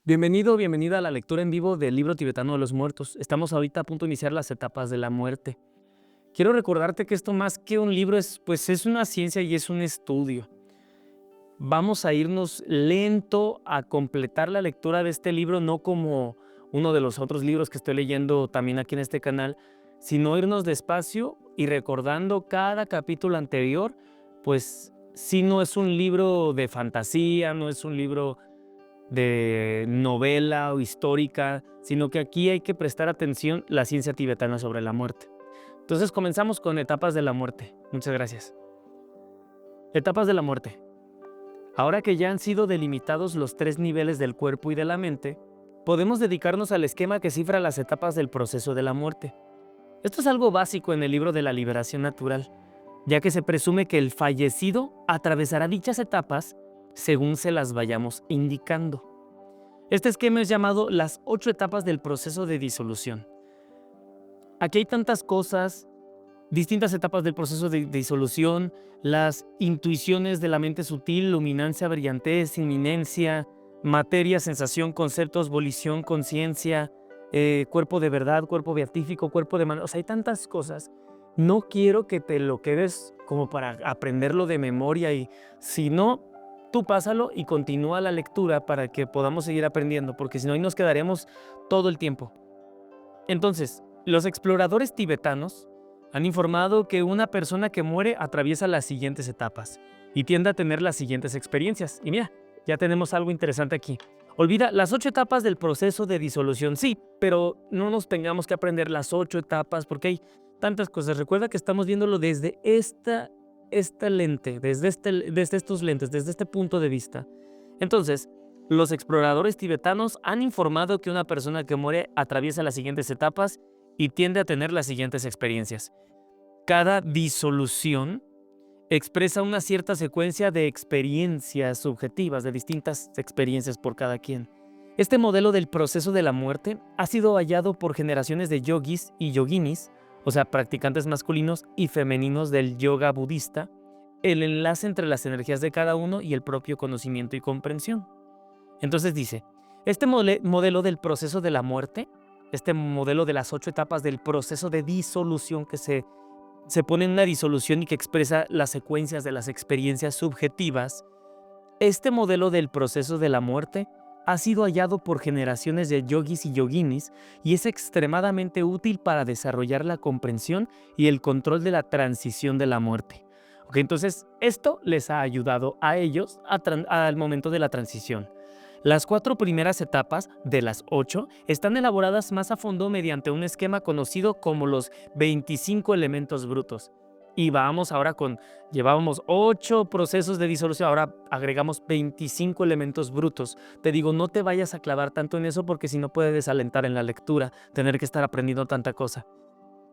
Bienvenido, bienvenida a la lectura en vivo del libro tibetano de los muertos. Estamos ahorita a punto de iniciar las etapas de la muerte. Quiero recordarte que esto más que un libro es una ciencia y es un estudio. Vamos a irnos lento a completar la lectura de este libro, no como uno de los otros libros que estoy leyendo también aquí en este canal, sino irnos despacio y recordando cada capítulo anterior, pues sí, no es un libro de fantasía, no es un libro de novela o histórica, sino que aquí hay que prestar atención a la ciencia tibetana sobre la muerte. Entonces comenzamos con etapas de la muerte. Muchas gracias. Etapas de la muerte. Ahora que ya han sido delimitados los 3 niveles del cuerpo y de la mente, podemos dedicarnos al esquema que cifra las etapas del proceso de la muerte. Esto es algo básico en el libro de la liberación natural, ya que se presume que el fallecido atravesará dichas etapas según se las vayamos indicando. Este esquema es llamado las 8 etapas del proceso de disolución. Aquí hay tantas cosas, distintas etapas del proceso de disolución, las intuiciones de la mente sutil, luminancia, brillantez, inminencia, materia, sensación, conceptos, volición, conciencia, cuerpo de verdad, cuerpo beatífico, cuerpo de mano. O sea, hay tantas cosas. No quiero que te lo quedes como para aprenderlo de memoria y si no, tú pásalo y continúa la lectura para que podamos seguir aprendiendo, porque si no, ahí nos quedaremos todo el tiempo. Entonces, los exploradores tibetanos han informado que una persona que muere atraviesa las siguientes etapas y tiende a tener las siguientes experiencias. Y mira, ya tenemos algo interesante aquí. Olvida las 8 etapas del proceso de disolución, sí, pero no nos tengamos que aprender las 8 etapas porque hay tantas cosas. Recuerda que estamos viéndolo desde esta lente, desde estos lentes, desde este punto de vista. Entonces, los exploradores tibetanos han informado que una persona que muere atraviesa las siguientes etapas y tiende a tener las siguientes experiencias. Cada disolución expresa una cierta secuencia de experiencias subjetivas, de distintas experiencias por cada quien. Este modelo del proceso de la muerte ha sido hallado por generaciones de yogis y yoginis, o sea, practicantes masculinos y femeninos del yoga budista, el enlace entre las energías de cada uno y el propio conocimiento y comprensión. Entonces dice, este modelo del proceso de la muerte, este modelo de las 8 etapas del proceso de disolución que se pone en una disolución y que expresa las secuencias de las experiencias subjetivas, este modelo del proceso de la muerte ha sido hallado por generaciones de yogis y yoginis y es extremadamente útil para desarrollar la comprensión y el control de la transición de la muerte. Okay, entonces, esto les ha ayudado a ellos al momento de la transición. Las 4 primeras etapas de las 8 están elaboradas más a fondo mediante un esquema conocido como los 25 elementos brutos. Y llevábamos 8 procesos de disolución, ahora agregamos 25 elementos brutos. Te digo, no te vayas a clavar tanto en eso porque si no puede desalentar en la lectura, tener que estar aprendiendo tanta cosa.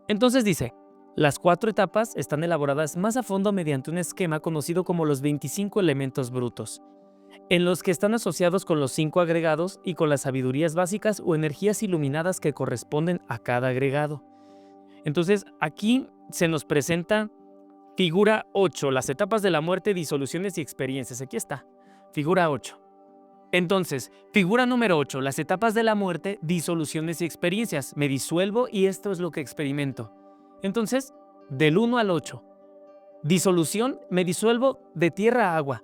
Entonces dice, las 4 etapas están elaboradas más a fondo mediante un esquema conocido como los 25 elementos brutos, en los que están asociados con los 5 agregados y con las sabidurías básicas o energías iluminadas que corresponden a cada agregado. Entonces, aquí se nos presenta figura 8, las etapas de la muerte, disoluciones y experiencias. Aquí está, figura 8. Entonces, figura número 8, las etapas de la muerte, disoluciones y experiencias. Me disuelvo y esto es lo que experimento. Entonces, del 1 al 8. Disolución, me disuelvo de tierra a agua.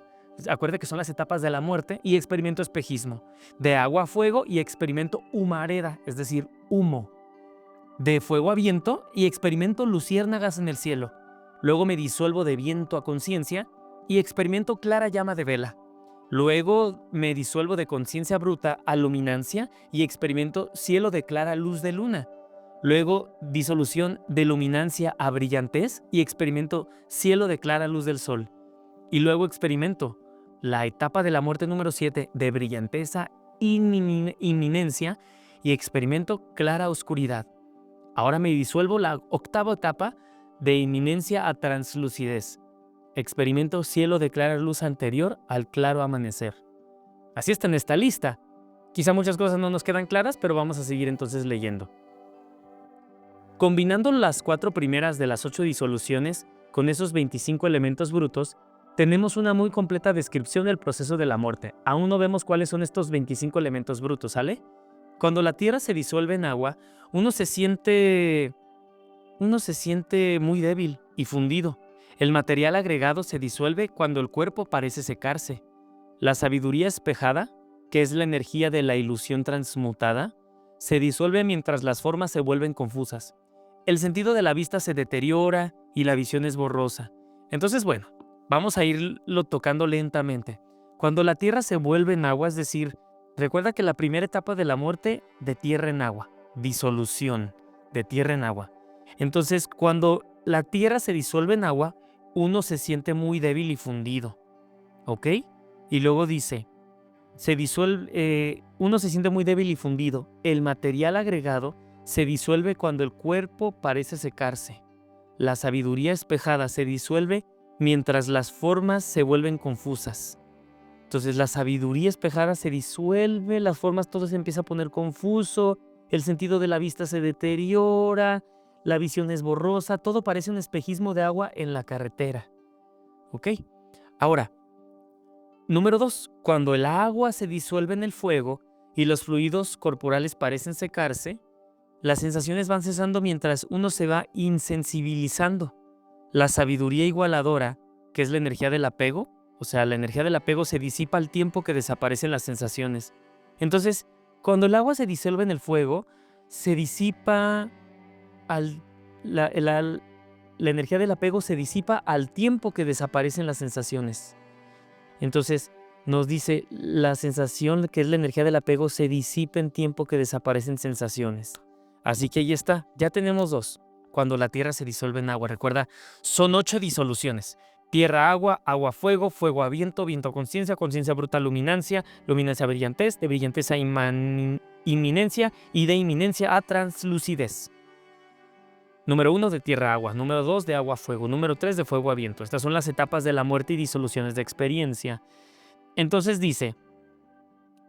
Acuérdate que son las etapas de la muerte y experimento espejismo. De agua a fuego y experimento humareda, es decir, humo. De fuego a viento y experimento luciérnagas en el cielo. Luego me disuelvo de viento a conciencia y experimento clara llama de vela. Luego me disuelvo de conciencia bruta a luminancia y experimento cielo de clara luz de luna. Luego disolución de luminancia a brillantez y experimento cielo de clara luz del sol. Y luego experimento la etapa de la muerte número 7 de brillanteza, inminencia y experimento clara oscuridad. Ahora me disuelvo la 8ª etapa de inminencia a translucidez. Experimento cielo de clara luz anterior al claro amanecer. Así está en esta lista. Quizá muchas cosas no nos quedan claras, pero vamos a seguir entonces leyendo. Combinando las 4 primeras de las 8 disoluciones con esos 25 elementos brutos, tenemos una muy completa descripción del proceso de la muerte. Aún no vemos cuáles son estos 25 elementos brutos, ¿sale? Cuando la tierra se disuelve en agua, uno se siente muy débil y fundido. El material agregado se disuelve cuando el cuerpo parece secarse. La sabiduría espejada, que es la energía de la ilusión transmutada, se disuelve mientras las formas se vuelven confusas. El sentido de la vista se deteriora y la visión es borrosa. Entonces, bueno, vamos a irlo tocando lentamente. Cuando la tierra se vuelve en agua, es decir, recuerda que la primera etapa de la muerte, de tierra en agua, disolución, de tierra en agua. Entonces, cuando la tierra se disuelve en agua, uno se siente muy débil y fundido, ¿ok? Y luego dice, uno se siente muy débil y fundido. El material agregado se disuelve cuando el cuerpo parece secarse. La sabiduría espejada se disuelve mientras las formas se vuelven confusas. Entonces la sabiduría espejada se disuelve, las formas, todo se empieza a poner confuso, el sentido de la vista se deteriora, la visión es borrosa, todo parece un espejismo de agua en la carretera. ¿Ok? Ahora, número 2. Cuando el agua se disuelve en el fuego y los fluidos corporales parecen secarse, las sensaciones van cesando mientras uno se va insensibilizando. La sabiduría igualadora, que es la energía del apego, o sea, la energía del apego se disipa al tiempo que desaparecen las sensaciones. Entonces, cuando el agua se disuelve en el fuego, se disipa la energía del apego se disipa al tiempo que desaparecen las sensaciones. Entonces, nos dice, la sensación que es la energía del apego se disipa en tiempo que desaparecen sensaciones. Así que ahí está, ya tenemos 2. Cuando la tierra se disuelve en agua, recuerda, son 8 disoluciones. Tierra, agua, agua, fuego, fuego a viento, viento a conciencia, conciencia bruta a luminancia, luminancia a brillantez, de brillantez a inminencia y de inminencia a translucidez. Número 1 de tierra a agua, número 2 de agua a fuego, número 3 de fuego a viento. Estas son las etapas de la muerte y disoluciones de experiencia. Entonces dice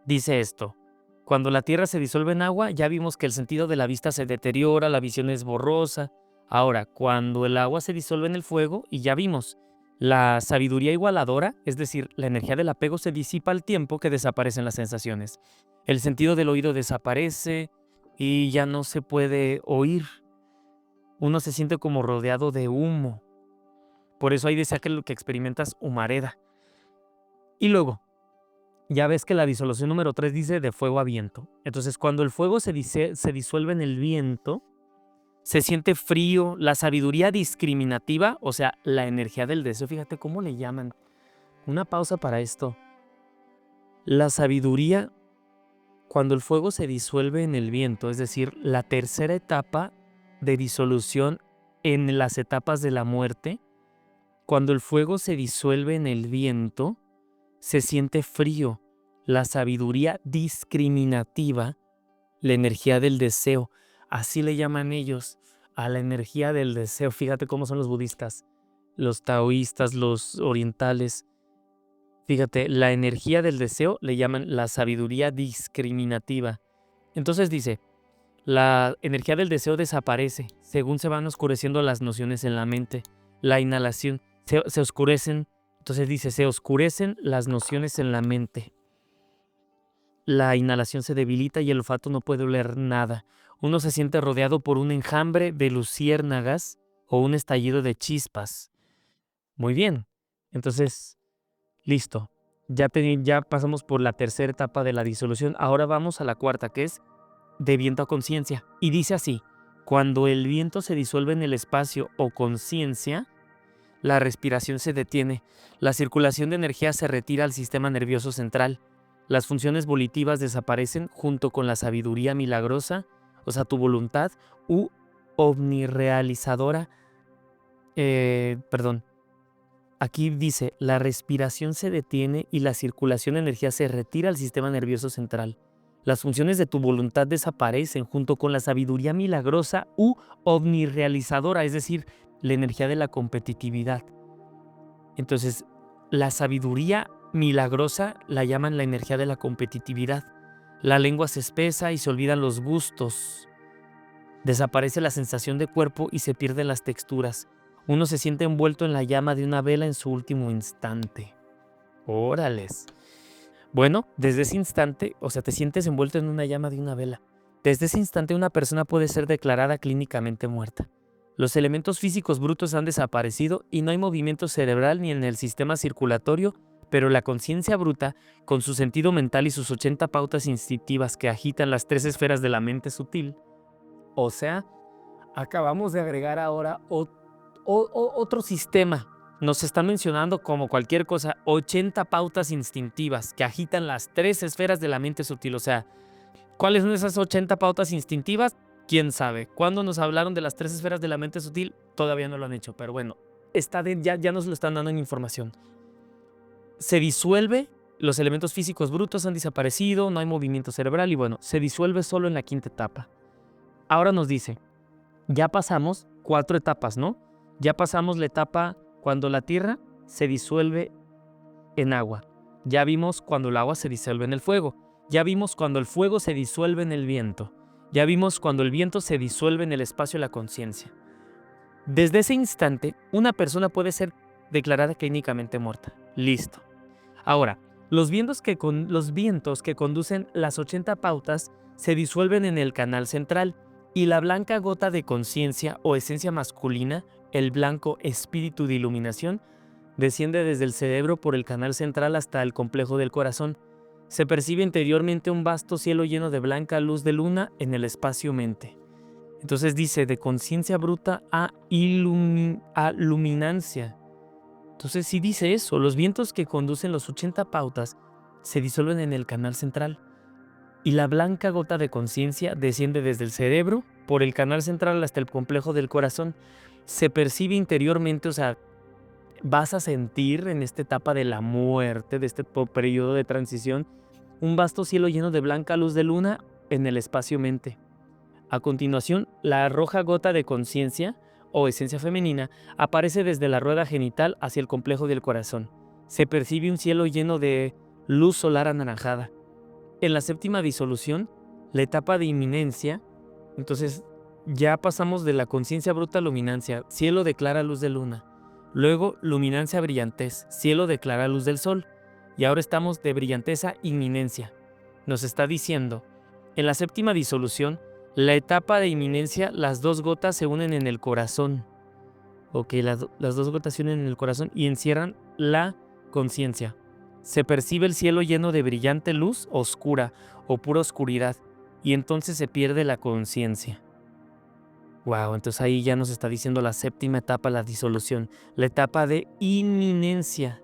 esto. Cuando la tierra se disuelve en agua, ya vimos que el sentido de la vista se deteriora, la visión es borrosa. Ahora, cuando el agua se disuelve en el fuego, y ya vimos, la sabiduría igualadora, es decir, la energía del apego se disipa al tiempo que desaparecen las sensaciones. El sentido del oído desaparece y ya no se puede oír. Uno se siente como rodeado de humo. Por eso ahí decía que lo que experimentas humareda. Y luego, ya ves que la disolución número 3 dice de fuego a viento. Entonces, cuando el fuego se disuelve en el viento, se siente frío, la sabiduría discriminativa, o sea, la energía del deseo. Fíjate cómo le llaman. Una pausa para esto. La sabiduría, cuando el fuego se disuelve en el viento, es decir, la tercera etapa de disolución en las etapas de la muerte, cuando el fuego se disuelve en el viento, se siente frío. La sabiduría discriminativa, la energía del deseo, así le llaman ellos a la energía del deseo. Fíjate cómo son los budistas, los taoístas, los orientales. Fíjate, la energía del deseo le llaman la sabiduría discriminativa. Entonces dice, la energía del deseo desaparece según se van oscureciendo las nociones en la mente. La inhalación se oscurecen. Entonces dice, se oscurecen las nociones en la mente. La inhalación se debilita y el olfato no puede oler nada. Uno se siente rodeado por un enjambre de luciérnagas o un estallido de chispas. Muy bien. Entonces, listo. Ya pasamos por la tercera etapa de la disolución. Ahora vamos a la cuarta, que es de viento a conciencia. Y dice así, cuando el viento se disuelve en el espacio o conciencia, la respiración se detiene, la circulación de energía se retira al sistema nervioso central, las funciones volitivas desaparecen junto con la sabiduría milagrosa, o sea, tu voluntad, omnirealizadora, aquí dice, la respiración se detiene y la circulación de energía se retira al sistema nervioso central. Las funciones de tu voluntad desaparecen junto con la sabiduría milagrosa omnirealizadora, es decir, la energía de la competitividad. Entonces, la sabiduría milagrosa la llaman la energía de la competitividad. La lengua se espesa y se olvidan los gustos. Desaparece la sensación de cuerpo y se pierden las texturas. Uno se siente envuelto en la llama de una vela en su último instante. Órales. Bueno, desde ese instante, o sea, te sientes envuelto en una llama de una vela. Desde ese instante una persona puede ser declarada clínicamente muerta. Los elementos físicos brutos han desaparecido y no hay movimiento cerebral ni en el sistema circulatorio, pero la conciencia bruta, con su sentido mental y sus 80 pautas instintivas que agitan las 3 esferas de la mente sutil, o sea, acabamos de agregar ahora otro sistema. Nos están mencionando como cualquier cosa 80 pautas instintivas que agitan las 3 esferas de la mente sutil. O sea, ¿cuáles son esas 80 pautas instintivas? ¿Quién sabe? ¿Cuándo nos hablaron de las 3 esferas de la mente sutil? Todavía no lo han hecho, pero bueno, ya nos lo están dando en información. Se disuelve, los elementos físicos brutos han desaparecido, no hay movimiento cerebral y bueno, se disuelve solo en la 5ª etapa. Ahora nos dice, ya pasamos 4 etapas, ¿no? Ya pasamos la etapa cuando la tierra se disuelve en agua. Ya vimos cuando el agua se disuelve en el fuego. Ya vimos cuando el fuego se disuelve en el viento. Ya vimos cuando el viento se disuelve en el espacio de la conciencia. Desde ese instante, una persona puede ser declarada clínicamente muerta. Listo. Ahora, los vientos que conducen las 80 pautas se disuelven en el canal central y la blanca gota de conciencia o esencia masculina, el blanco espíritu de iluminación, desciende desde el cerebro por el canal central hasta el complejo del corazón. Se percibe interiormente un vasto cielo lleno de blanca luz de luna en el espacio-mente. Entonces dice, de conciencia bruta a luminancia. Entonces sí dice eso, los vientos que conducen los 80 pautas se disuelven en el canal central y la blanca gota de conciencia desciende desde el cerebro por el canal central hasta el complejo del corazón. Se percibe interiormente, o sea, vas a sentir en esta etapa de la muerte, de este periodo de transición, un vasto cielo lleno de blanca luz de luna en el espacio-mente. A continuación, la roja gota de conciencia o esencia femenina aparece desde la rueda genital hacia el complejo del corazón. Se percibe un cielo lleno de luz solar anaranjada. En la 7ª disolución, la etapa de inminencia, entonces ya pasamos de la conciencia bruta a luminancia, cielo de clara luz de luna. Luego, luminancia brillantez, cielo de clara luz del sol. Y ahora estamos de brillantez a inminencia. Nos está diciendo, en la 7ª disolución, la etapa de inminencia, las 2 gotas se unen en el corazón. Ok, las 2 gotas se unen en el corazón y encierran la conciencia. Se percibe el cielo lleno de brillante luz oscura o pura oscuridad y entonces se pierde la conciencia. Wow, entonces ahí ya nos está diciendo la 7ª etapa, la disolución, la etapa de inminencia.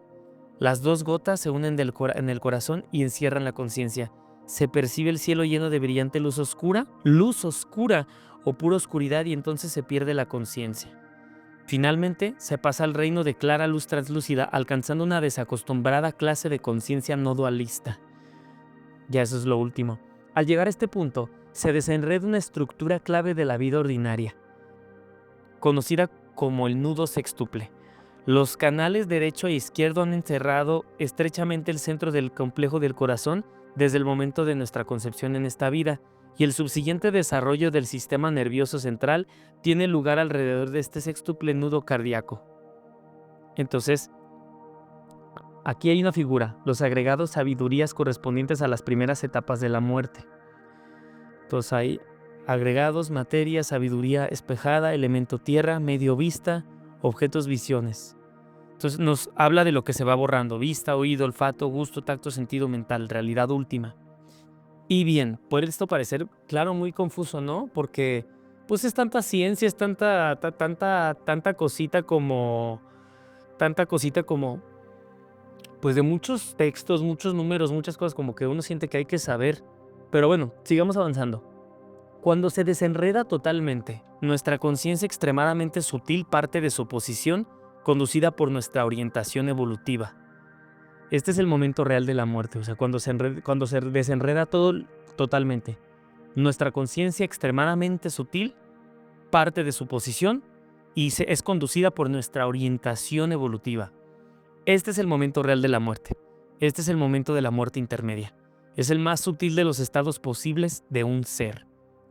Las 2 gotas se unen en el corazón y encierran la conciencia. Se percibe el cielo lleno de brillante luz oscura o pura oscuridad y entonces se pierde la conciencia. Finalmente, se pasa al reino de clara luz translúcida, alcanzando una desacostumbrada clase de conciencia no dualista. Ya eso es lo último. Al llegar a este punto, se desenreda una estructura clave de la vida ordinaria, conocida como el nudo sextuple. Los canales derecho e izquierdo han encerrado estrechamente el centro del complejo del corazón desde el momento de nuestra concepción en esta vida, y el subsiguiente desarrollo del sistema nervioso central tiene lugar alrededor de este sextuple nudo cardíaco. Entonces, aquí hay una figura, los agregados sabidurías correspondientes a las primeras etapas de la muerte. Entonces hay agregados, materia, sabiduría espejada, elemento tierra, medio vista, objetos, visiones. Entonces nos habla de lo que se va borrando: vista, oído, olfato, gusto, tacto, sentido, mental, realidad última. Y bien, puede esto parecer, claro, muy confuso, ¿no? Porque pues es tanta ciencia, es tanta cosita como, pues de muchos textos, muchos números, muchas cosas como que uno siente que hay que saber. Pero bueno, sigamos avanzando. Cuando se desenreda totalmente, nuestra conciencia extremadamente sutil parte de su posición, conducida por nuestra orientación evolutiva. Este es el momento real de la muerte, o sea, cuando se desenreda todo totalmente. Nuestra conciencia extremadamente sutil parte de su posición y es conducida por nuestra orientación evolutiva. Este es el momento real de la muerte. Este es el momento de la muerte intermedia. Es el más sutil de los estados posibles de un ser.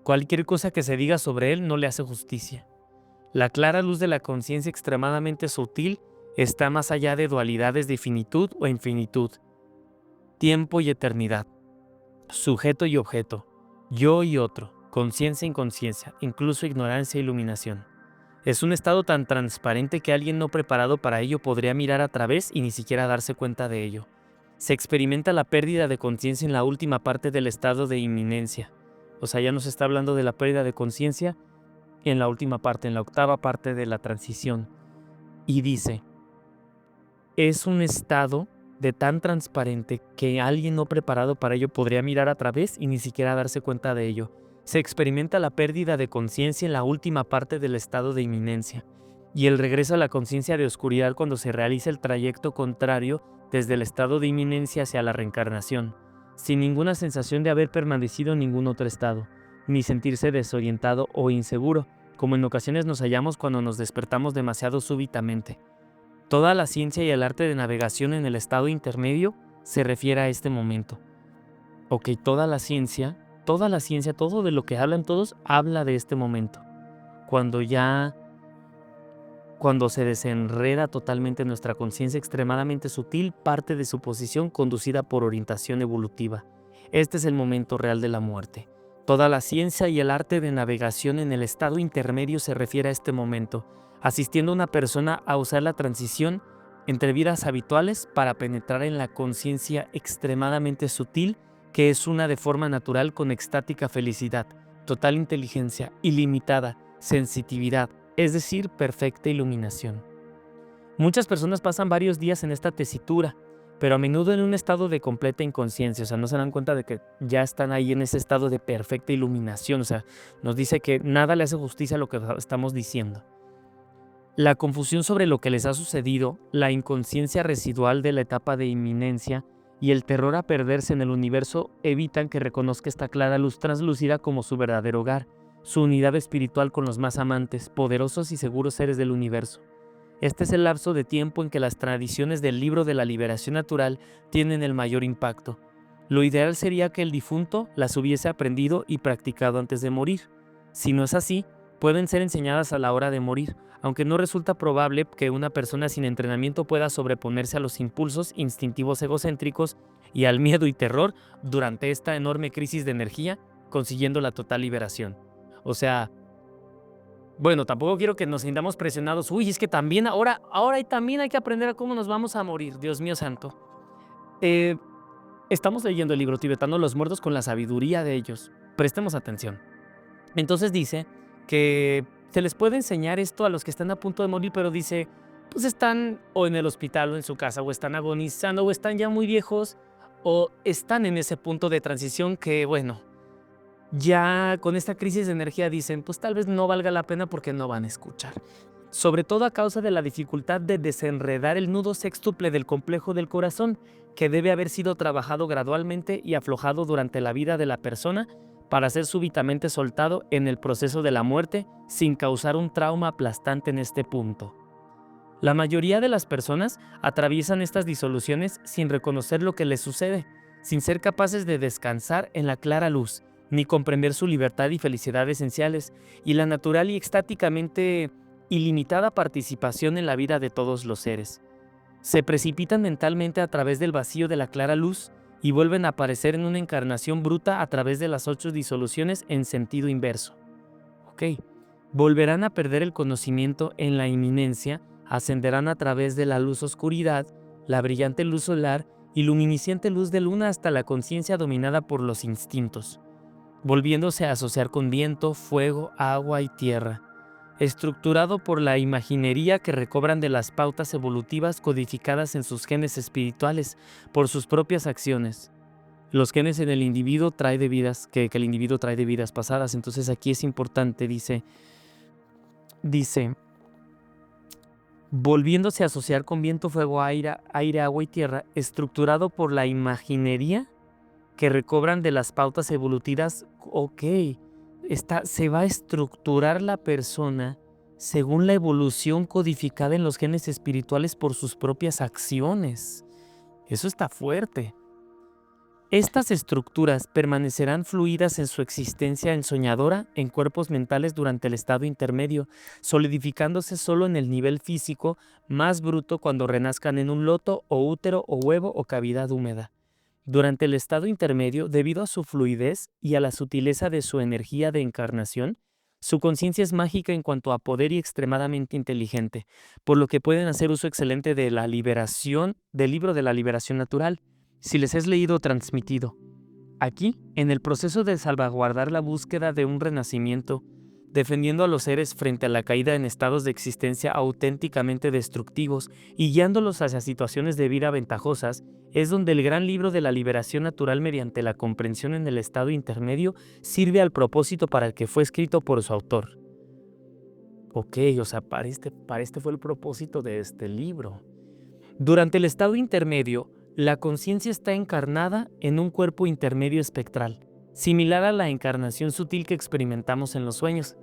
Cualquier cosa que se diga sobre él no le hace justicia. La clara luz de la conciencia extremadamente sutil está más allá de dualidades de finitud o infinitud, tiempo y eternidad, sujeto y objeto, yo y otro, conciencia e inconsciencia, incluso ignorancia e iluminación. Es un estado tan transparente que alguien no preparado para ello podría mirar a través y ni siquiera darse cuenta de ello. Se experimenta la pérdida de conciencia en la última parte del estado de inminencia. O sea, ya nos está hablando de la pérdida de conciencia en la última parte, en la octava parte de la transición. Y dice, es un estado de tan transparente que alguien no preparado para ello podría mirar a través y ni siquiera darse cuenta de ello. Se experimenta la pérdida de conciencia en la última parte del estado de inminencia y el regreso a la conciencia de oscuridad cuando se realiza el trayecto contrario desde el estado de inminencia hacia la reencarnación, sin ninguna sensación de haber permanecido en ningún otro estado, ni sentirse desorientado o inseguro, como en ocasiones nos hallamos cuando nos despertamos demasiado súbitamente. Toda la ciencia y el arte de navegación en el estado intermedio se refiere a este momento. Ok, toda la ciencia, todo de lo que hablan todos, habla de este momento. Cuando se desenreda totalmente nuestra conciencia extremadamente sutil, parte de su posición conducida por orientación evolutiva. Este es el momento real de la muerte. Toda la ciencia y el arte de navegación en el estado intermedio se refiere a este momento, asistiendo a una persona a usar la transición entre vidas habituales para penetrar en la conciencia extremadamente sutil, que es una de forma natural con extática felicidad, total inteligencia, ilimitada, sensitividad, es decir, perfecta iluminación. Muchas personas pasan varios días en esta tesitura, pero a menudo en un estado de completa inconsciencia, o sea, no se dan cuenta de que ya están ahí en ese estado de perfecta iluminación, o sea, nos dice que nada le hace justicia a lo que estamos diciendo. La confusión sobre lo que les ha sucedido, la inconsciencia residual de la etapa de inminencia y el terror a perderse en el universo evitan que reconozca esta clara luz translúcida como su verdadero hogar, su unidad espiritual con los más amantes, poderosos y seguros seres del universo. Este es el lapso de tiempo en que las tradiciones del libro de la liberación natural tienen el mayor impacto. Lo ideal sería que el difunto las hubiese aprendido y practicado antes de morir. Si no es así, pueden ser enseñadas a la hora de morir, aunque no resulta probable que una persona sin entrenamiento pueda sobreponerse a los impulsos instintivos egocéntricos y al miedo y terror durante esta enorme crisis de energía, consiguiendo la total liberación. O sea, bueno, tampoco quiero que nos sintamos presionados. Uy, es que también ahora también hay que aprender a cómo nos vamos a morir. Dios mío santo. Estamos leyendo el libro tibetano Los Muertos con la sabiduría de ellos. Prestemos atención. Entonces dice que se les puede enseñar esto a los que están a punto de morir, pero dice, pues están o en el hospital o en su casa, o están agonizando, o están ya muy viejos, o están en ese punto de transición que, bueno, ya con esta crisis de energía dicen, pues tal vez no valga la pena porque no van a escuchar. Sobre todo a causa de la dificultad de desenredar el nudo sextuple del complejo del corazón, que debe haber sido trabajado gradualmente y aflojado durante la vida de la persona para ser súbitamente soltado en el proceso de la muerte sin causar un trauma aplastante en este punto. La mayoría de las personas atraviesan estas disoluciones sin reconocer lo que les sucede, sin ser capaces de descansar en la clara luz, ni comprender su libertad y felicidad esenciales, y la natural y extáticamente ilimitada participación en la vida de todos los seres. Se precipitan mentalmente a través del vacío de la clara luz y vuelven a aparecer en una encarnación bruta a través de las 8 disoluciones en sentido inverso. Ok, volverán a perder el conocimiento en la inminencia, ascenderán a través de la luz oscuridad, la brillante luz solar y luminiscente luz de luna hasta la conciencia dominada por los instintos, volviéndose a asociar con viento, fuego, agua y tierra, estructurado por la imaginería que recobran de las pautas evolutivas codificadas en sus genes espirituales por sus propias acciones. Los genes en el individuo trae de vidas, que el individuo trae de vidas pasadas. Entonces aquí es importante, dice, volviéndose a asociar con viento, fuego, aire, agua y tierra, estructurado por la imaginería que recobran de las pautas evolutivas. Ok, se va a estructurar la persona según la evolución codificada en los genes espirituales por sus propias acciones. Eso está fuerte. Estas estructuras permanecerán fluidas en su existencia ensoñadora en cuerpos mentales durante el estado intermedio, solidificándose solo en el nivel físico más bruto cuando renazcan en un loto o útero o huevo o cavidad húmeda. Durante el estado intermedio, debido a su fluidez y a la sutileza de su energía de encarnación, su conciencia es mágica en cuanto a poder y extremadamente inteligente, por lo que pueden hacer uso excelente de la liberación, del libro de la liberación natural, si les es leído o transmitido. Aquí, en el proceso de salvaguardar la búsqueda de un renacimiento, defendiendo a los seres frente a la caída en estados de existencia auténticamente destructivos y guiándolos hacia situaciones de vida ventajosas, es donde el gran libro de la liberación natural mediante la comprensión en el estado intermedio sirve al propósito para el que fue escrito por su autor. Ok, o sea, para este fue el propósito de este libro. Durante el estado intermedio, la conciencia está encarnada en un cuerpo intermedio espectral, similar a la encarnación sutil que experimentamos en los sueños.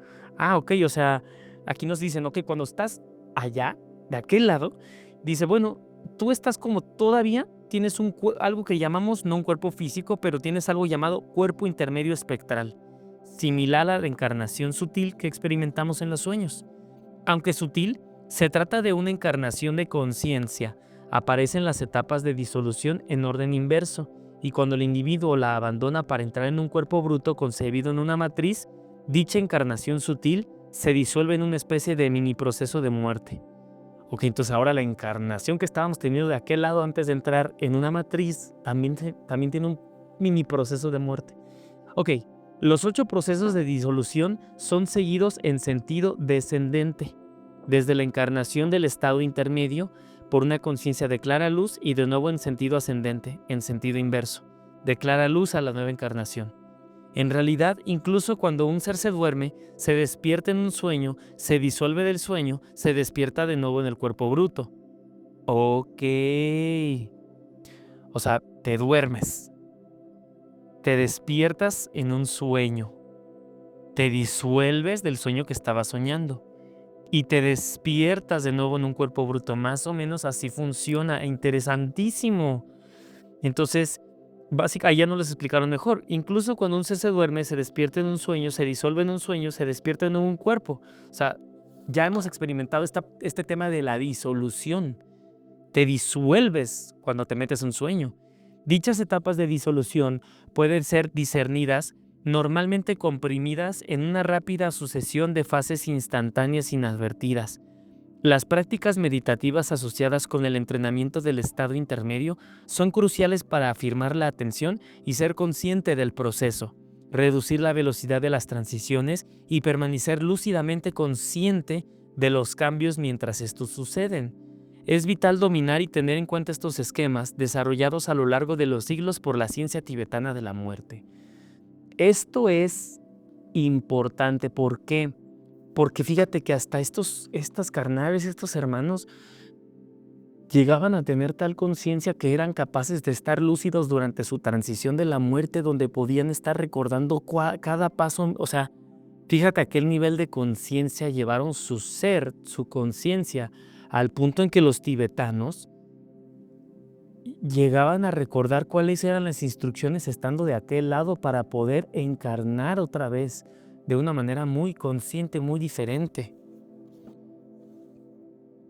Ok, o sea, aquí nos dicen, ok, cuando estás allá, de aquel lado, dice, bueno, tú estás como todavía tienes algo que llamamos, no un cuerpo físico, pero tienes algo llamado cuerpo intermedio espectral, similar a la encarnación sutil que experimentamos en los sueños. Aunque sutil, se trata de una encarnación de conciencia. Aparecen las etapas de disolución en orden inverso, y cuando el individuo la abandona para entrar en un cuerpo bruto concebido en una matriz, dicha encarnación sutil se disuelve en una especie de mini proceso de muerte. Ok, entonces ahora la encarnación que estábamos teniendo de aquel lado antes de entrar en una matriz también tiene un mini proceso de muerte. Ok, los 8 procesos de disolución son seguidos en sentido descendente, desde la encarnación del estado intermedio, por una conciencia de clara luz y de nuevo en sentido ascendente, en sentido inverso, de clara luz a la nueva encarnación. En realidad, incluso cuando un ser se duerme, se despierta en un sueño, se disuelve del sueño, se despierta de nuevo en el cuerpo bruto. Ok. O sea, te duermes, te despiertas en un sueño, te disuelves del sueño que estabas soñando y te despiertas de nuevo en un cuerpo bruto. Más o menos así funciona. Interesantísimo. Entonces, básicamente, ya nos lo explicaron mejor. Incluso cuando un ser se duerme, se despierta en un sueño, se disuelve en un sueño, se despierta en un cuerpo. O sea, ya hemos experimentado este tema de la disolución. Te disuelves cuando te metes en un sueño. Dichas etapas de disolución pueden ser discernidas, normalmente comprimidas en una rápida sucesión de fases instantáneas inadvertidas. Las prácticas meditativas asociadas con el entrenamiento del estado intermedio son cruciales para afirmar la atención y ser consciente del proceso, reducir la velocidad de las transiciones y permanecer lúcidamente consciente de los cambios mientras estos suceden. Es vital dominar y tener en cuenta estos esquemas desarrollados a lo largo de los siglos por la ciencia tibetana de la muerte. Esto es importante. ¿Por qué? Porque fíjate que hasta estas carnales, estos hermanos, llegaban a tener tal conciencia que eran capaces de estar lúcidos durante su transición de la muerte, donde podían estar recordando cada paso. O sea, fíjate a qué nivel de conciencia llevaron su ser, su conciencia, al punto en que los tibetanos llegaban a recordar cuáles eran las instrucciones estando de aquel lado para poder encarnar otra vez de una manera muy consciente, muy diferente.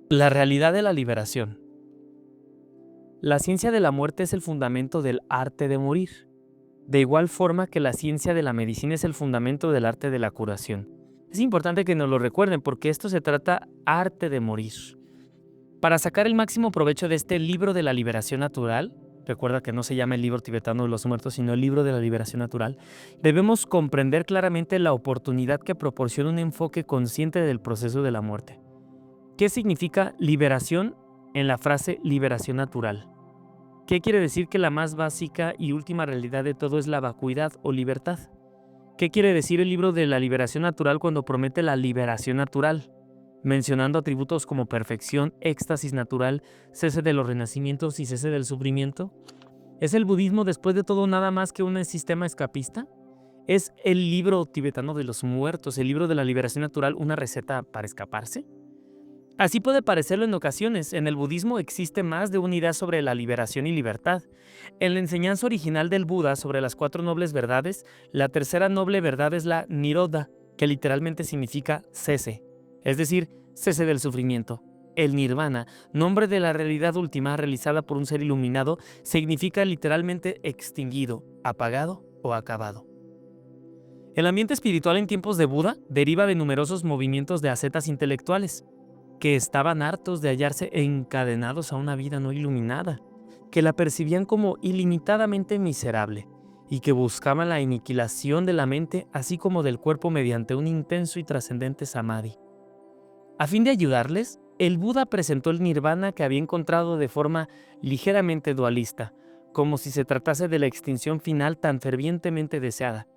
La realidad de la liberación. La ciencia de la muerte es el fundamento del arte de morir, de igual forma que la ciencia de la medicina es el fundamento del arte de la curación. Es importante que nos lo recuerden porque esto se trata arte de morir. Para sacar el máximo provecho de este libro de la liberación natural, recuerda que no se llama el libro tibetano de los muertos, sino el libro de la liberación natural, debemos comprender claramente la oportunidad que proporciona un enfoque consciente del proceso de la muerte. ¿Qué significa liberación en la frase liberación natural? ¿Qué quiere decir que la más básica y última realidad de todo es la vacuidad o libertad? ¿Qué quiere decir el libro de la liberación natural cuando promete la liberación natural? Mencionando atributos como perfección, éxtasis natural, cese de los renacimientos y cese del sufrimiento. ¿Es el budismo después de todo nada más que un sistema escapista? ¿Es el libro tibetano de los muertos, el libro de la liberación natural, una receta para escaparse? Así puede parecerlo en ocasiones. En el budismo existe más de una idea sobre la liberación y libertad. En la enseñanza original del Buda sobre las 4 nobles verdades, la tercera noble verdad es la Nirodha, que literalmente significa cese, es decir, cese del sufrimiento. El nirvana, nombre de la realidad última realizada por un ser iluminado, significa literalmente extinguido, apagado o acabado. El ambiente espiritual en tiempos de Buda deriva de numerosos movimientos de ascetas intelectuales, que estaban hartos de hallarse encadenados a una vida no iluminada, que la percibían como ilimitadamente miserable y que buscaban la aniquilación de la mente así como del cuerpo mediante un intenso y trascendente samadhi. A fin de ayudarles, el Buda presentó el nirvana que había encontrado de forma ligeramente dualista, como si se tratase de la extinción final tan fervientemente deseada.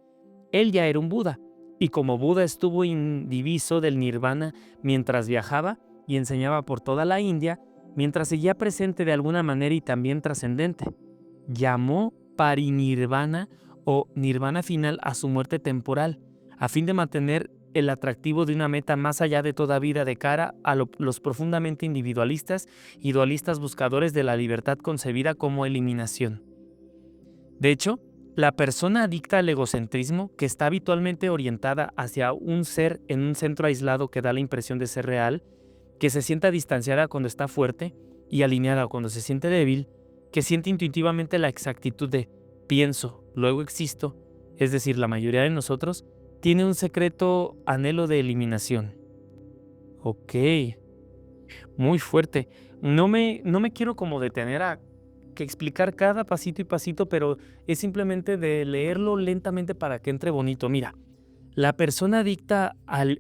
Él ya era un Buda, y como Buda estuvo indiviso del nirvana mientras viajaba y enseñaba por toda la India, mientras seguía presente de alguna manera y también trascendente. Llamó parinirvana o nirvana final a su muerte temporal, a fin de mantener el atractivo de una meta más allá de toda vida de cara a los profundamente individualistas y dualistas buscadores de la libertad concebida como eliminación. De hecho, la persona adicta al egocentrismo, que está habitualmente orientada hacia un ser en un centro aislado que da la impresión de ser real, que se sienta distanciada cuando está fuerte y alineada cuando se siente débil, que siente intuitivamente la exactitud de pienso, luego existo, es decir, la mayoría de nosotros, tiene un secreto anhelo de eliminación. Ok, muy fuerte. No me quiero como detener a que explicar cada pasito y pasito, pero es simplemente de leerlo lentamente para que entre bonito. Mira, la persona adicta al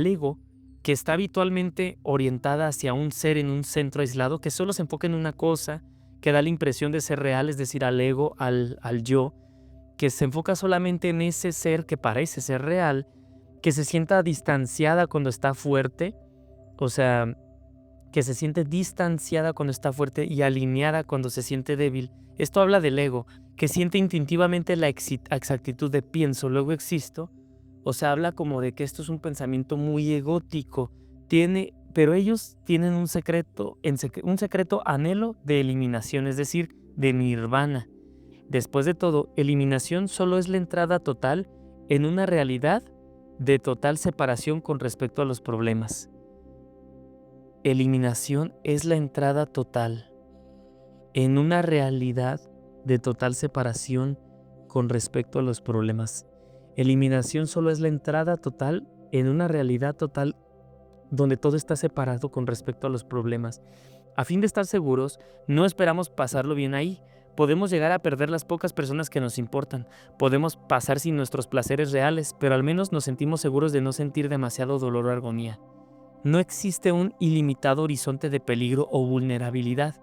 ego, que está habitualmente orientada hacia un ser en un centro aislado, que solo se enfoca en una cosa, que da la impresión de ser real, es decir, al ego, al yo, que se enfoca solamente en ese ser que parece ser real, que se sienta distanciada cuando está fuerte, o sea, que se siente distanciada cuando está fuerte y alineada cuando se siente débil. Esto habla del ego, que siente instintivamente la exactitud de pienso, luego existo. O sea, habla como de que esto es un pensamiento muy egótico. Pero ellos tienen un secreto anhelo de eliminación, es decir, de nirvana. Después de todo, eliminación solo es la entrada total en una realidad de total separación con respecto a los problemas. Eliminación es la entrada total en una realidad de total separación con respecto a los problemas. Eliminación solo es la entrada total en una realidad total donde todo está separado con respecto a los problemas. A fin de estar seguros, no esperamos pasarlo bien ahí. Podemos llegar a perder las pocas personas que nos importan. Podemos pasar sin nuestros placeres reales, pero al menos nos sentimos seguros de no sentir demasiado dolor o agonía. No existe un ilimitado horizonte de peligro o vulnerabilidad.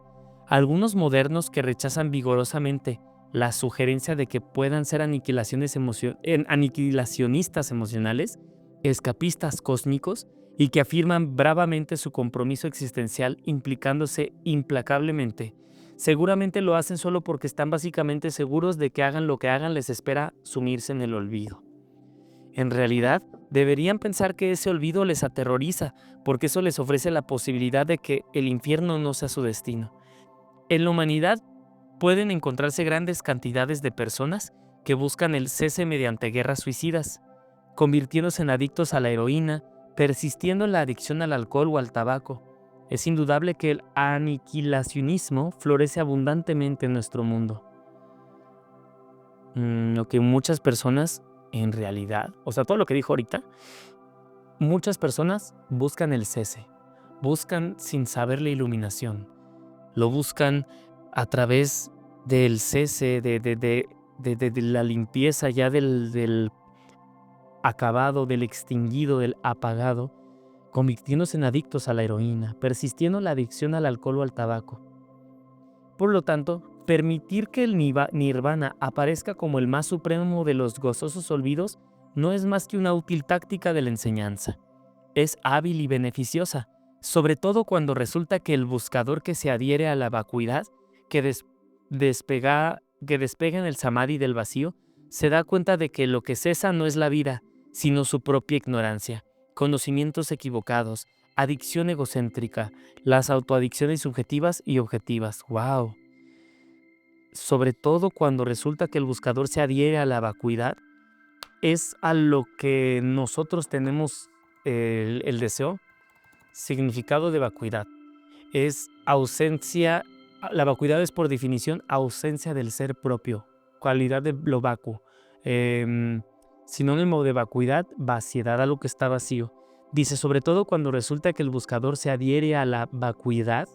Algunos modernos que rechazan vigorosamente la sugerencia de que puedan ser aniquilacionistas emocionales, escapistas cósmicos, y que afirman bravamente su compromiso existencial implicándose implacablemente, seguramente lo hacen solo porque están básicamente seguros de que hagan lo que hagan les espera sumirse en el olvido. En realidad, deberían pensar que ese olvido les aterroriza, porque eso les ofrece la posibilidad de que el infierno no sea su destino. En la humanidad pueden encontrarse grandes cantidades de personas que buscan el cese mediante guerras suicidas, convirtiéndose en adictos a la heroína, persistiendo en la adicción al alcohol o al tabaco. Es indudable que el aniquilacionismo florece abundantemente en nuestro mundo. Lo que muchas personas, en realidad, o sea, todo lo que dijo ahorita, muchas personas buscan el cese, buscan sin saber la iluminación, lo buscan a través del cese, de la limpieza ya del acabado, del extinguido, del apagado, convirtiéndose en adictos a la heroína, persistiendo en la adicción al alcohol o al tabaco. Por lo tanto, permitir que el nirvana aparezca como el más supremo de los gozosos olvidos no es más que una útil táctica de la enseñanza. Es hábil y beneficiosa, sobre todo cuando resulta que el buscador que se adhiere a la vacuidad, que despega en el samadhi del vacío, se da cuenta de que lo que cesa no es la vida, sino su propia ignorancia, conocimientos equivocados, Adicción egoccéntrica, las autoadicciones subjetivas y objetivas. ¡Wow! Sobre todo cuando resulta que el buscador se adhiere a la vacuidad, es a lo que nosotros tenemos el deseo. Significado de vacuidad es ausencia. La vacuidad es por definición ausencia del ser propio, cualidad de lo vacuo. Sinónimo de vacuidad, vaciedad, a lo que está vacío. Dice, sobre todo cuando resulta que el buscador se adhiere a la vacuidad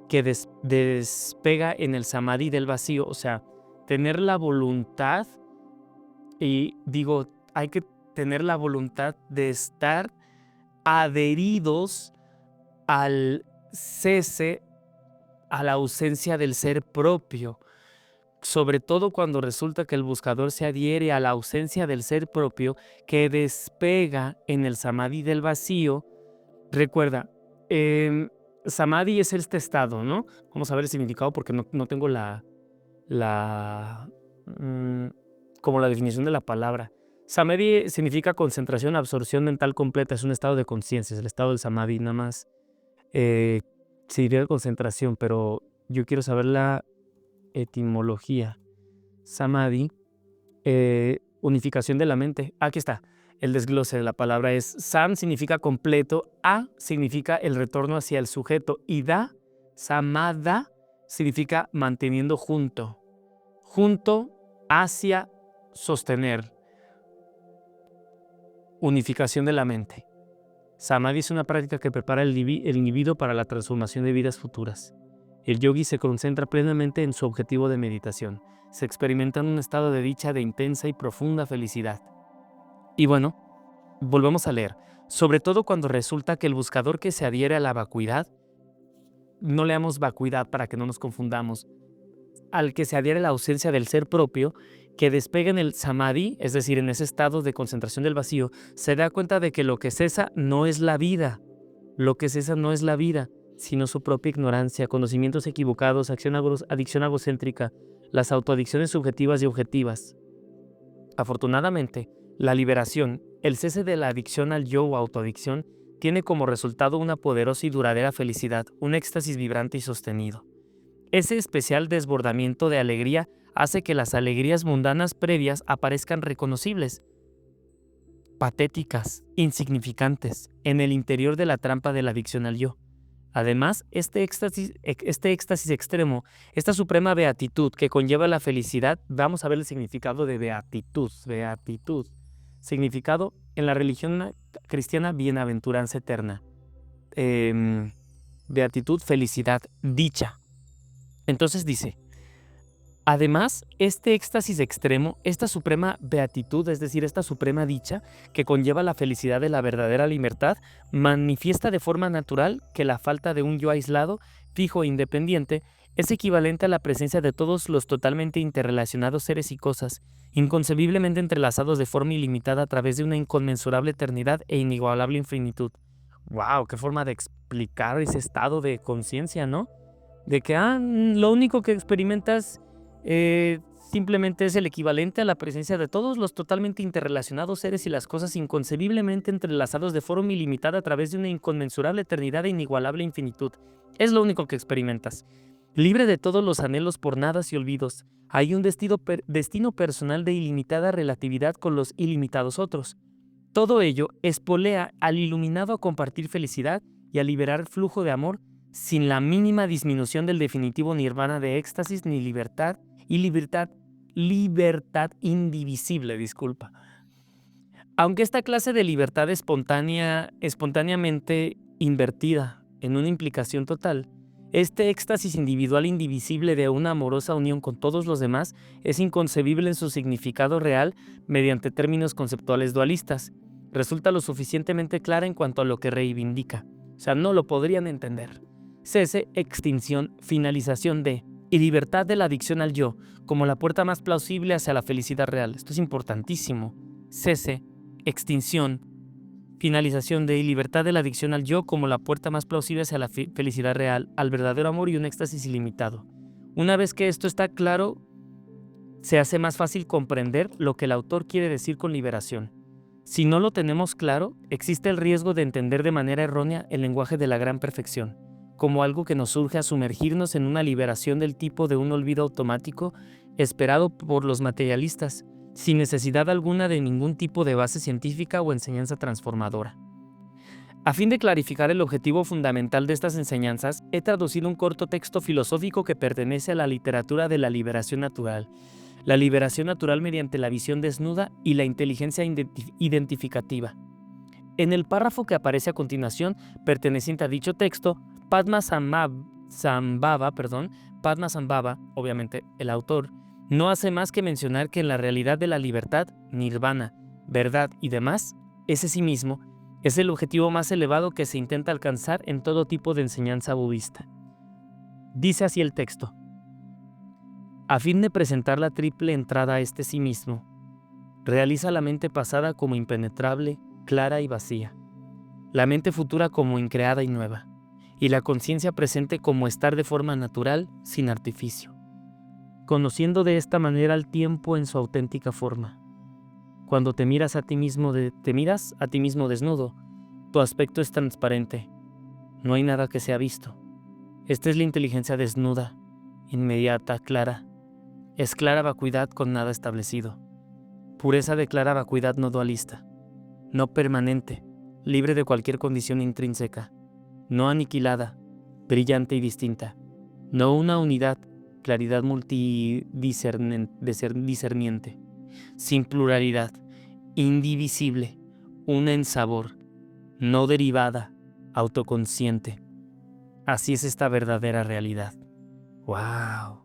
que despega en el samadhi del vacío, o sea, tener la voluntad, y digo, hay que tener la voluntad de estar adheridos al cese, a la ausencia del ser propio, sobre todo cuando resulta que el buscador se adhiere a la ausencia del ser propio que despega en el samadhi del vacío. Recuerda, samadhi es este estado, ¿no? Vamos a ver el significado porque no tengo como la definición de la palabra. Samadhi significa concentración, absorción mental completa, es un estado de conciencia, es el estado del samadhi, nada más. Se diría de concentración, pero yo quiero saber la etimología. Samadhi, unificación de la mente. Aquí está. El desglose de la palabra es sam significa completo, a significa el retorno hacia el sujeto y da, samada, significa manteniendo junto, hacia, sostener. Unificación de la mente. Samadhi es una práctica que prepara el individuo para la transformación de vidas futuras. El yogi se concentra plenamente en su objetivo de meditación. Se experimenta en un estado de dicha de intensa y profunda felicidad. Y bueno, volvemos a leer. Sobre todo cuando resulta que el buscador que se adhiere a la vacuidad, no leamos vacuidad para que no nos confundamos, al que se adhiere a la ausencia del ser propio, que despega en el samadhi, es decir, en ese estado de concentración del vacío, se da cuenta de que lo que cesa no es la vida. Lo que cesa no es la vida, sino su propia ignorancia, conocimientos equivocados, adicción egocéntrica, las autoadicciones subjetivas y objetivas. Afortunadamente, la liberación, el cese de la adicción al yo o autoadicción, tiene como resultado una poderosa y duradera felicidad, un éxtasis vibrante y sostenido. Ese especial desbordamiento de alegría hace que las alegrías mundanas previas aparezcan reconocibles, patéticas, insignificantes, en el interior de la trampa de la adicción al yo. Además, este éxtasis extremo, esta suprema beatitud que conlleva la felicidad, vamos a ver el significado de beatitud. Significado en la religión cristiana, bienaventuranza eterna. Beatitud, felicidad, dicha. Entonces dice, además, este éxtasis extremo, esta suprema beatitud, es decir, esta suprema dicha que conlleva la felicidad de la verdadera libertad, manifiesta de forma natural que la falta de un yo aislado, fijo e independiente es equivalente a la presencia de todos los totalmente interrelacionados seres y cosas, inconcebiblemente entrelazados de forma ilimitada a través de una inconmensurable eternidad e inigualable infinitud. ¡Wow! ¡Qué forma de explicar ese estado de conciencia!, ¿no? De que lo único que experimentas simplemente es el equivalente a la presencia de todos los totalmente interrelacionados seres y las cosas inconcebiblemente entrelazados de forma ilimitada a través de una inconmensurable eternidad e inigualable infinitud. Es lo único que experimentas. Libre de todos los anhelos por nadas y olvidos, hay un destino personal de ilimitada relatividad con los ilimitados otros. Todo ello espolea al iluminado a compartir felicidad y a liberar flujo de amor sin la mínima disminución del definitivo nirvana de éxtasis ni libertad indivisible, disculpa. Aunque esta clase de libertad espontáneamente invertida en una implicación total, este éxtasis individual indivisible de una amorosa unión con todos los demás es inconcebible en su significado real mediante términos conceptuales dualistas. Resulta lo suficientemente clara en cuanto a lo que reivindica. O sea, no lo podrían entender. Cese, extinción, finalización de y libertad de la adicción al yo como la puerta más plausible hacia la felicidad real. Esto es importantísimo. Cese, extinción, finalización de y libertad de la adicción al yo como la puerta más plausible hacia la felicidad real, al verdadero amor y un éxtasis ilimitado. Una vez que esto está claro, se hace más fácil comprender lo que el autor quiere decir con liberación. Si no lo tenemos claro, existe el riesgo de entender de manera errónea el lenguaje de la gran perfección, como algo que nos surge a sumergirnos en una liberación del tipo de un olvido automático esperado por los materialistas, sin necesidad alguna de ningún tipo de base científica o enseñanza transformadora. A fin de clarificar el objetivo fundamental de estas enseñanzas, he traducido un corto texto filosófico que pertenece a la literatura de la liberación natural. La liberación natural mediante la visión desnuda y la inteligencia identificativa. En el párrafo que aparece a continuación, perteneciente a dicho texto, Padmasambhava, obviamente el autor, no hace más que mencionar que en la realidad de la libertad, nirvana, verdad y demás, ese sí mismo, es el objetivo más elevado que se intenta alcanzar en todo tipo de enseñanza budista. Dice así el texto: a fin de presentar la triple entrada a este sí mismo, realiza la mente pasada como impenetrable, clara y vacía, la mente futura como increada y nueva, y la conciencia presente como estar de forma natural, sin artificio, conociendo de esta manera el tiempo en su auténtica forma. Cuando te miras a ti mismo desnudo, tu aspecto es transparente, no hay nada que sea visto. Esta es la inteligencia desnuda, inmediata, clara. Es clara vacuidad con nada establecido. Pureza de clara vacuidad no dualista, no permanente, libre de cualquier condición intrínseca, no aniquilada, brillante y distinta, no una unidad, claridad multidiscerniente, sin pluralidad, indivisible, una en sabor, no derivada, autoconsciente. Así es esta verdadera realidad. ¡Wow!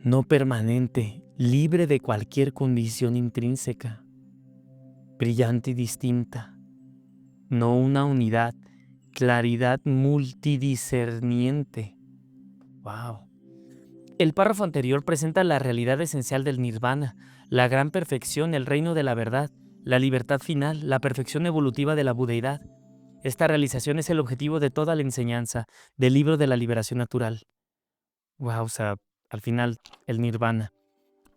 No permanente, libre de cualquier condición intrínseca, brillante y distinta, no una unidad, claridad multidiscerniente. ¡Wow! El párrafo anterior presenta la realidad esencial del nirvana, la gran perfección, el reino de la verdad, la libertad final, la perfección evolutiva de la budeidad. Esta realización es el objetivo de toda la enseñanza del libro de la liberación natural. ¡Wow! O sea, al final, el nirvana.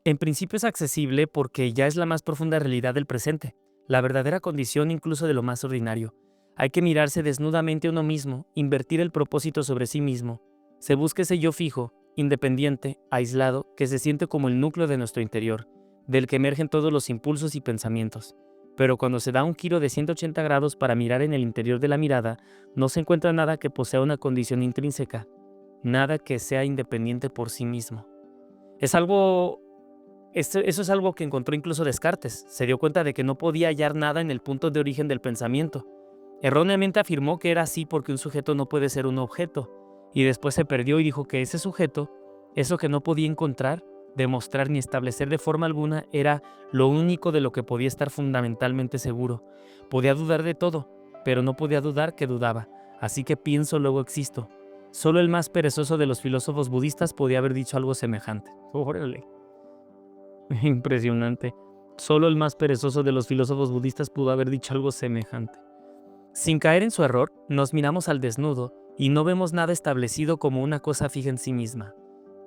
En principio es accesible porque ya es la más profunda realidad del presente, la verdadera condición incluso de lo más ordinario. Hay que mirarse desnudamente a uno mismo, invertir el propósito sobre sí mismo. Se busca ese yo fijo, independiente, aislado, que se siente como el núcleo de nuestro interior, del que emergen todos los impulsos y pensamientos. Pero cuando se da un giro de 180 grados para mirar en el interior de la mirada, no se encuentra nada que posea una condición intrínseca, nada que sea independiente por sí mismo. Eso es algo que encontró incluso Descartes. Se dio cuenta de que no podía hallar nada en el punto de origen del pensamiento. Erróneamente afirmó que era así porque un sujeto no puede ser un objeto, y después se perdió y dijo que ese sujeto, eso que no podía encontrar, demostrar ni establecer de forma alguna, era lo único de lo que podía estar fundamentalmente seguro. Podía dudar de todo, pero no podía dudar que dudaba. Así que pienso, luego existo. Solo el más perezoso de los filósofos budistas podía haber dicho algo semejante. ¡Órale! Impresionante. Solo el más perezoso de los filósofos budistas pudo haber dicho algo semejante. Sin caer en su error, nos miramos al desnudo y no vemos nada establecido como una cosa fija en sí misma.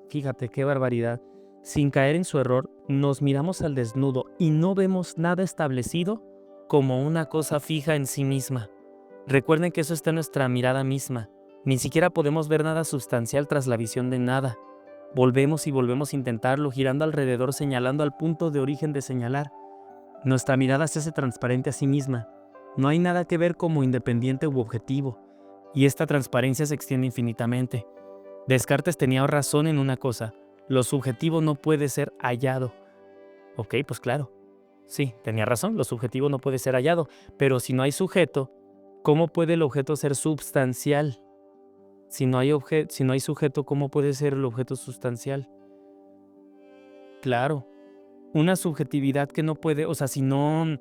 Fíjate qué barbaridad. Sin caer en su error, nos miramos al desnudo y no vemos nada establecido como una cosa fija en sí misma. Recuerden que eso está en nuestra mirada misma. Ni siquiera podemos ver nada sustancial tras la visión de nada. Volvemos y volvemos a intentarlo, girando alrededor, señalando al punto de origen de señalar. Nuestra mirada se hace transparente a sí misma. No hay nada que ver como independiente u objetivo, y esta transparencia se extiende infinitamente. Descartes tenía razón en una cosa: lo subjetivo no puede ser hallado. Ok, pues claro. Sí, tenía razón, lo subjetivo no puede ser hallado, pero si no hay sujeto, ¿cómo puede el objeto ser substancial? Si no hay sujeto, ¿cómo puede ser el objeto sustancial? Claro, una subjetividad que no puede, o sea, si no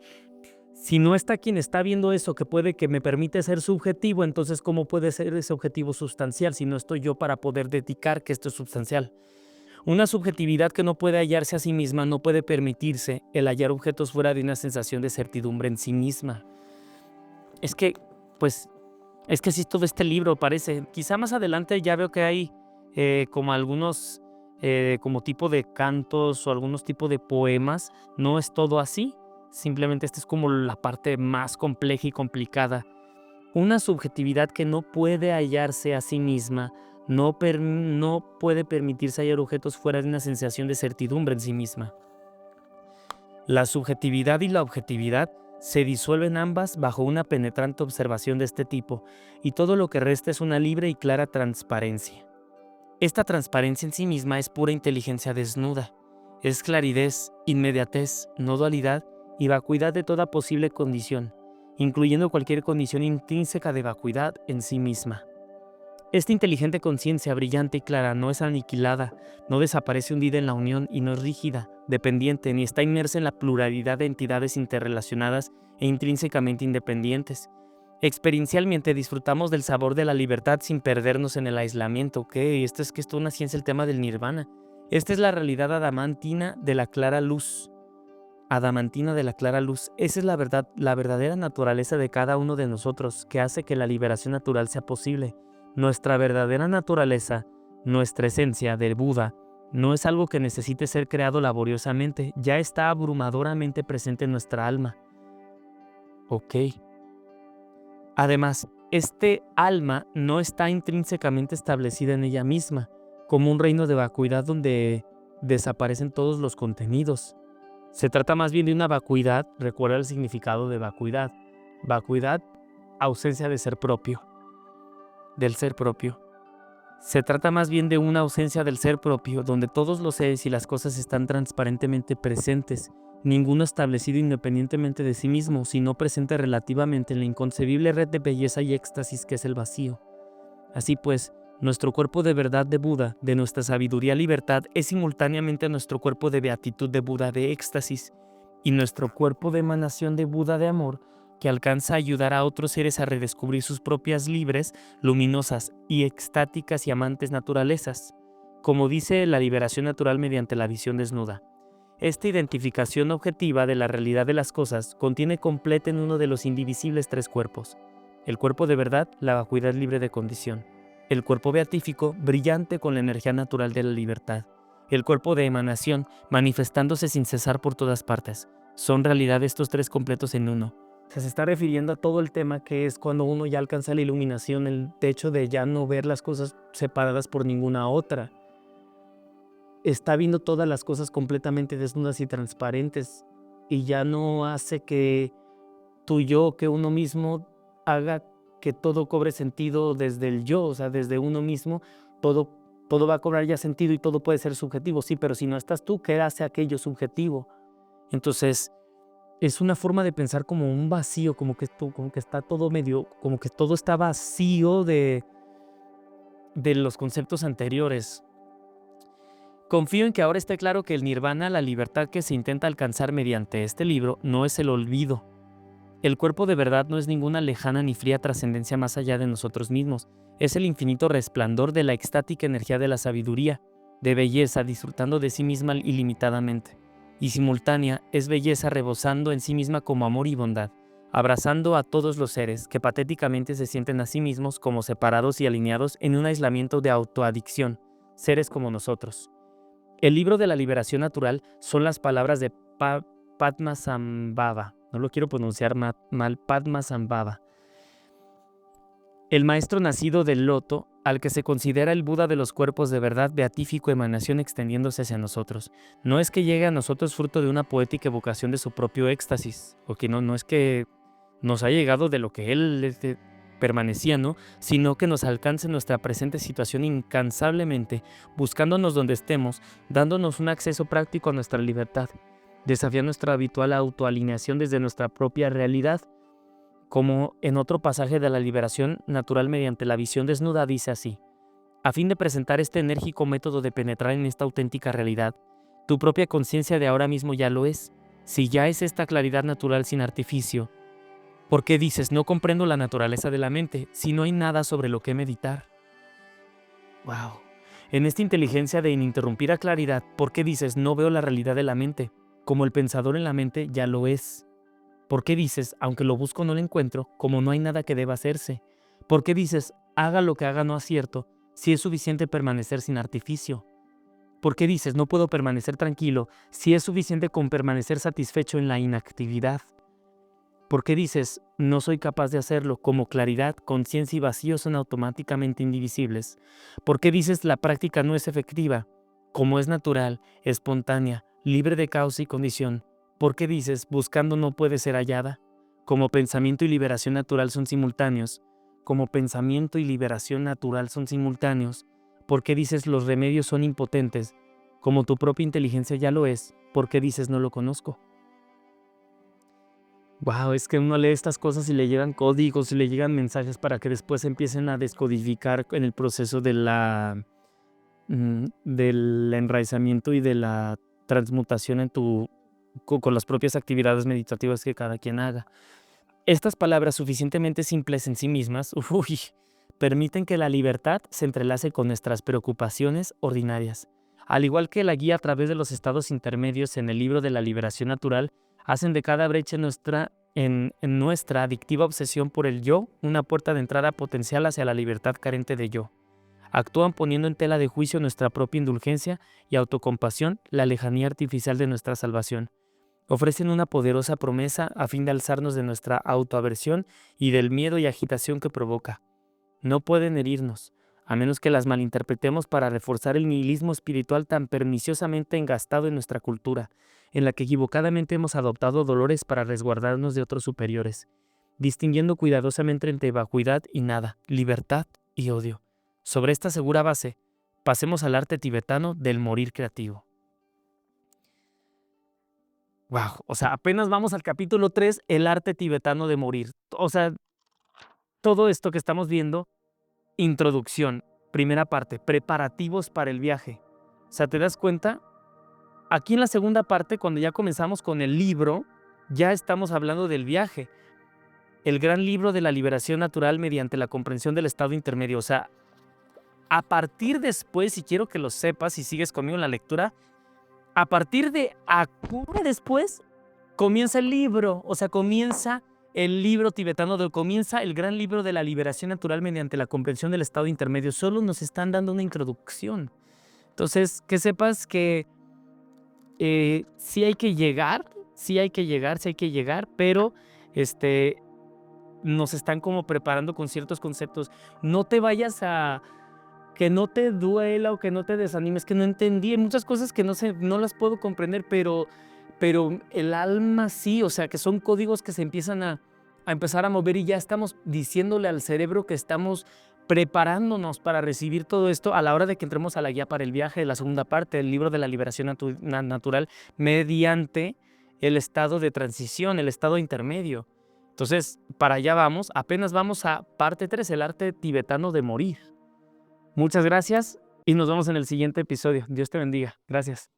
está quien está viendo eso que puede que me permite ser subjetivo, entonces ¿cómo puede ser ese objetivo sustancial si no estoy yo para poder dedicar que esto es sustancial? Una subjetividad que no puede hallarse a sí misma no puede permitirse el hallar objetos fuera de una sensación de certidumbre en sí misma. Es que así es todo este libro, parece. Quizá más adelante ya veo que hay como algunos como tipo de cantos o algunos tipos de poemas. No es todo así, simplemente esta es como la parte más compleja y complicada. Una subjetividad que no puede hallarse a sí misma, no puede permitirse hallar objetos fuera de una sensación de certidumbre en sí misma. La subjetividad y la objetividad se disuelven ambas bajo una penetrante observación de este tipo, y todo lo que resta es una libre y clara transparencia. Esta transparencia en sí misma es pura inteligencia desnuda, es claridad, inmediatez, no dualidad y vacuidad de toda posible condición, incluyendo cualquier condición intrínseca de vacuidad en sí misma. Esta inteligente conciencia brillante y clara no es aniquilada, no desaparece hundida en la unión y no es rígida, dependiente, ni está inmersa en la pluralidad de entidades interrelacionadas e intrínsecamente independientes. Experiencialmente disfrutamos del sabor de la libertad sin perdernos en el aislamiento. ¿Ok? Esto es una ciencia, el tema del nirvana. Esta es la realidad adamantina de la clara luz. Adamantina de la clara luz. Esa es la verdad, la verdadera naturaleza de cada uno de nosotros, que hace que la liberación natural sea posible. Nuestra verdadera naturaleza, nuestra esencia del Buda, no es algo que necesite ser creado laboriosamente, ya está abrumadoramente presente en nuestra alma. Ok. Además, este alma no está intrínsecamente establecida en ella misma, como un reino de vacuidad donde desaparecen todos los contenidos. Se trata más bien de una vacuidad, recuerda el significado de vacuidad. Vacuidad, ausencia de ser propio, del ser propio. Se trata más bien de una ausencia del ser propio, donde todos los seres y las cosas están transparentemente presentes, ninguno establecido independientemente de sí mismo, sino presente relativamente en la inconcebible red de belleza y éxtasis que es el vacío. Así pues, nuestro cuerpo de verdad de Buda, de nuestra sabiduría libertad, es simultáneamente nuestro cuerpo de beatitud de Buda de éxtasis, y nuestro cuerpo de emanación de Buda de amor, que alcanza a ayudar a otros seres a redescubrir sus propias libres, luminosas y extáticas y amantes naturalezas, como dice la liberación natural mediante la visión desnuda. Esta identificación objetiva de la realidad de las cosas contiene completa en uno de los indivisibles tres cuerpos: el cuerpo de verdad, la vacuidad libre de condición; el cuerpo beatífico, brillante con la energía natural de la libertad; el cuerpo de emanación, manifestándose sin cesar por todas partes. Son realidad estos tres completos en uno. O sea, se está refiriendo a todo el tema que es cuando uno ya alcanza la iluminación, el hecho de ya no ver las cosas separadas por ninguna otra. Está viendo todas las cosas completamente desnudas y transparentes, y ya no hace que tu yo, que uno mismo, haga que todo cobre sentido desde el yo, o sea, desde uno mismo, todo va a cobrar ya sentido y todo puede ser subjetivo, sí, pero si no estás tú, ¿qué hace aquello subjetivo? Entonces, es una forma de pensar como un vacío, como que está todo medio, como que todo está vacío de los conceptos anteriores. Confío en que ahora esté claro que el nirvana, la libertad que se intenta alcanzar mediante este libro, no es el olvido. El cuerpo de verdad no es ninguna lejana ni fría trascendencia más allá de nosotros mismos. Es el infinito resplandor de la extática energía de la sabiduría, de belleza, disfrutando de sí misma ilimitadamente. Y simultánea, es belleza rebosando en sí misma como amor y bondad, abrazando a todos los seres que patéticamente se sienten a sí mismos como separados y alineados en un aislamiento de autoadicción, seres como nosotros. El libro de la liberación natural son las palabras de Padmasambhava. No lo quiero pronunciar mal, Padmasambhava. El maestro nacido del loto, al que se considera el Buda de los cuerpos de verdad, beatífico, emanación extendiéndose hacia nosotros. No es que llegue a nosotros fruto de una poética evocación de su propio éxtasis, o que no es que nos ha llegado de lo que él permanecía, ¿no? Sino que nos alcance nuestra presente situación incansablemente, buscándonos donde estemos, dándonos un acceso práctico a nuestra libertad, desafiando nuestra habitual autoalineación desde nuestra propia realidad. Como en otro pasaje de la liberación natural mediante la visión desnuda dice así: a fin de presentar este enérgico método de penetrar en esta auténtica realidad, tu propia conciencia de ahora mismo ya lo es. Si ya es esta claridad natural sin artificio, ¿por qué dices no comprendo la naturaleza de la mente si no hay nada sobre lo que meditar? Wow. En esta inteligencia de ininterrumpida claridad, ¿por qué dices no veo la realidad de la mente? Como el pensador en la mente ya lo es. ¿Por qué dices aunque lo busco no lo encuentro, como no hay nada que deba hacerse? ¿Por qué dices haga lo que haga no acierto, si es suficiente permanecer sin artificio? ¿Por qué dices no puedo permanecer tranquilo si es suficiente con permanecer satisfecho en la inactividad? ¿Por qué dices no soy capaz de hacerlo? Como claridad, conciencia y vacío son automáticamente indivisibles. ¿Por qué dices la práctica no es efectiva? Como es natural, espontánea, libre de causa y condición. ¿Por qué dices buscando no puede ser hallada? Como pensamiento y liberación natural son simultáneos. Como pensamiento y liberación natural son simultáneos. ¿Por qué dices los remedios son impotentes? Como tu propia inteligencia ya lo es. ¿Por qué dices no lo conozco? Wow, es que uno lee estas cosas y le llegan códigos y le llegan mensajes para que después empiecen a descodificar en el proceso del enraizamiento y de la transmutación con las propias actividades meditativas que cada quien haga. Estas palabras suficientemente simples en sí mismas, permiten que la libertad se entrelace con nuestras preocupaciones ordinarias. Al igual que la guía a través de los estados intermedios en el libro de la liberación natural, hacen de cada brecha en nuestra adictiva obsesión por el yo una puerta de entrada potencial hacia la libertad carente de yo. Actúan poniendo en tela de juicio nuestra propia indulgencia y autocompasión, la lejanía artificial de nuestra salvación. Ofrecen una poderosa promesa a fin de alzarnos de nuestra autoaversión y del miedo y agitación que provoca. No pueden herirnos, a menos que las malinterpretemos para reforzar el nihilismo espiritual tan perniciosamente engastado en nuestra cultura, en la que equivocadamente hemos adoptado dolores para resguardarnos de otros superiores, distinguiendo cuidadosamente entre vacuidad y nada, libertad y odio. Sobre esta segura base, pasemos al arte tibetano del morir creativo. Wow, o sea, apenas vamos al capítulo 3, el arte tibetano de morir. O sea, todo esto que estamos viendo, introducción, primera parte, preparativos para el viaje. O sea, ¿te das cuenta? Aquí en la segunda parte, cuando ya comenzamos con el libro, ya estamos hablando del viaje. El gran libro de la liberación natural mediante la comprensión del estado intermedio. O sea, a partir después, y quiero que lo sepas si sigues conmigo en la lectura, a partir de ahora después, comienza el libro, o sea, comienza el libro tibetano, comienza el gran libro de la liberación natural mediante la comprensión del estado intermedio. Solo nos están dando una introducción. Entonces, que sepas que sí hay que llegar, pero nos están como preparando con ciertos conceptos. No te vayas a... que no te duela o que no te desanimes, que no entendí. Hay muchas cosas que no las puedo comprender, pero el alma sí, o sea, que son códigos que se empiezan a empezar a mover y ya estamos diciéndole al cerebro que estamos preparándonos para recibir todo esto a la hora de que entremos a la guía para el viaje de la segunda parte del libro de la liberación natural mediante el estado de transición, el estado intermedio. Entonces, para allá vamos, apenas vamos a parte 3, el arte tibetano de morir. Muchas gracias y nos vemos en el siguiente episodio. Dios te bendiga. Gracias.